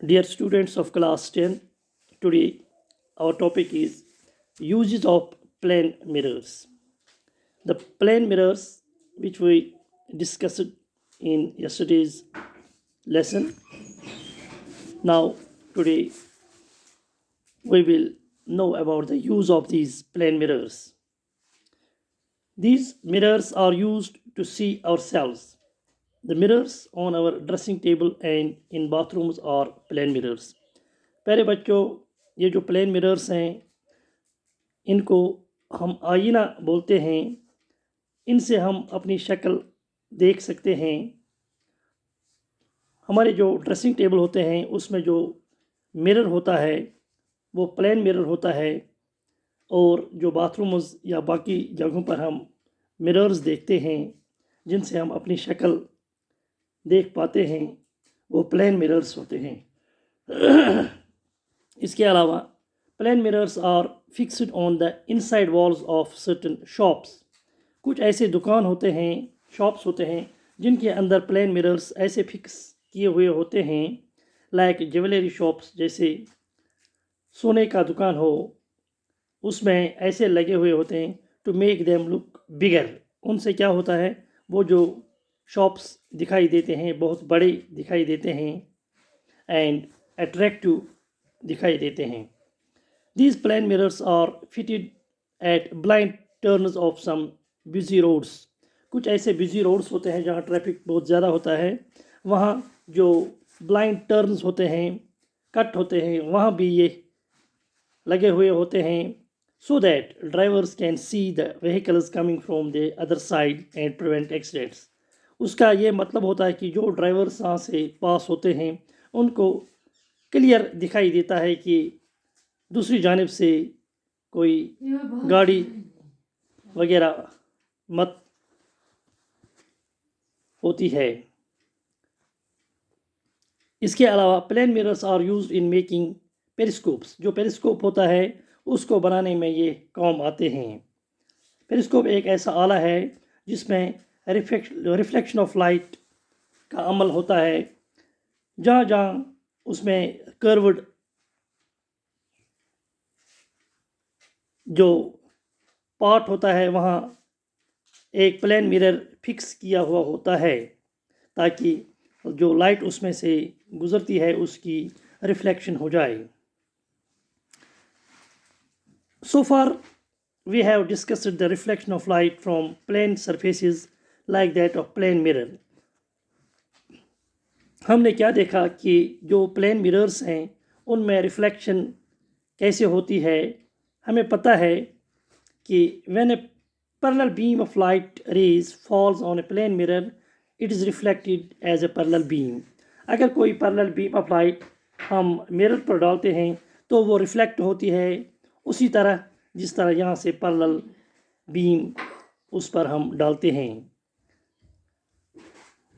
Dear students of class 10, today our topic is uses of plane mirrors. The plane mirrors which we discussed in yesterday's lesson. Now today we will know about the use of these plane mirrors. These mirrors are used to see ourselves. The mirrors on our dressing table and in bathrooms are plane mirrors. प्यारे बच्चों, ये जो plane mirrors हैं इनको हम आईना बोलते हैं। इनसे हम अपनी शक्ल देख सकते हैं। हमारे जो ड्रेसिंग टेबल होते हैं उसमें जो मिरर होता है वो प्लेन मिरर होता है, और जो बाथरूम्स या बाकी जगहों पर हम मिरर्स देखते हैं जिनसे हम अपनी शक्ल देख पाते हैं वो प्लेन मिरर्स होते हैं। इसके अलावा plane mirrors are fixed on the inside walls of certain shops. कुछ ऐसे दुकान होते हैं, शॉप्स होते हैं जिनके अंदर प्लेन मिरर्स ऐसे फिक्स किए हुए होते हैं, लाइक ज्वेलरी शॉप्स, जैसे सोने का दुकान हो उसमें ऐसे लगे हुए होते हैं to make them look bigger. उनसे क्या होता है, वो जो शॉप्स दिखाई देते हैं बहुत बड़े दिखाई देते हैं एंड अट्रैक्टिव दिखाई देते हैं। These plane mirrors are fitted at blind turns of some busy roads. कुछ ऐसे बिजी रोड्स होते हैं जहाँ ट्रैफिक बहुत ज़्यादा होता है, वहाँ जो ब्लाइंड टर्न्स होते हैं, कट होते हैं, वहाँ भी ये लगे हुए होते हैं, so that drivers can see the vehicles coming from the other side and prevent accidents. उसका ये मतलब होता है कि जो ड्राइवर्स यहाँ से पास होते हैं उनको क्लियर दिखाई देता है कि दूसरी जानिब से कोई गाड़ी वगैरह मत होती है। इसके अलावा plane mirrors are used in making periscopes. जो पेरिस्कोप होता है उसको बनाने में ये काम आते हैं। पेरिस्कोप एक ऐसा आला है जिसमें रिफ्लेक्शन ऑफ लाइट का अमल होता है। जहाँ जहाँ उसमें कर्व्ड जो पार्ट होता है वहाँ एक प्लेन मिरर फिक्स किया हुआ होता है ताकि जो लाइट उसमें से गुजरती है उसकी रिफ्लेक्शन हो जाए। So far we have discussed the reflection of light from plane surfaces like that of plane mirror. हमने क्या देखा कि जो प्लेन मिरर्स हैं उनमें रिफ्लेक्शन कैसे होती है। हमें पता है कि when a parallel beam of light rays falls on a plane mirror, it is reflected as a parallel beam. अगर कोई parallel beam of light हम मिरर पर डालते हैं तो वो रिफ्लेक्ट होती है उसी तरह जिस तरह यहाँ से पैरेलल बीम उस पर हम डालते हैं।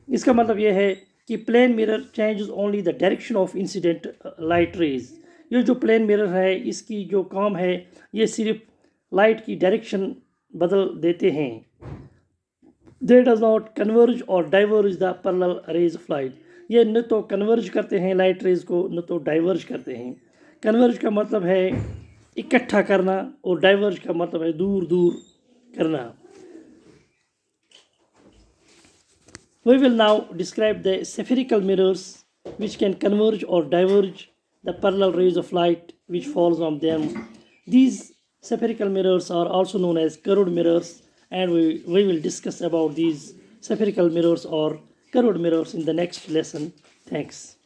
इसका मतलब यह है कि plane mirror changes only the direction of incident light rays. ये जो प्लेन मिरर है इसकी जो काम है ये सिर्फ लाइट की डायरेक्शन बदल देते हैं। दे डज नॉट कन्वर्ज और diverge the parallel raise of light. ये न तो कन्वर्ज करते हैं लाइट रेज को न तो डाइवर्ज करते हैं। कन्वर्ज का मतलब है इकट्ठा करना और डाइवर्ज का मतलब है दूर दूर करना। We will now describe the spherical mirrors which can converge or diverge the parallel rays of light which falls on them. These spherical mirrors are also known as curved mirrors, and we will discuss about these spherical mirrors or curved mirrors in the next lesson. Thanks.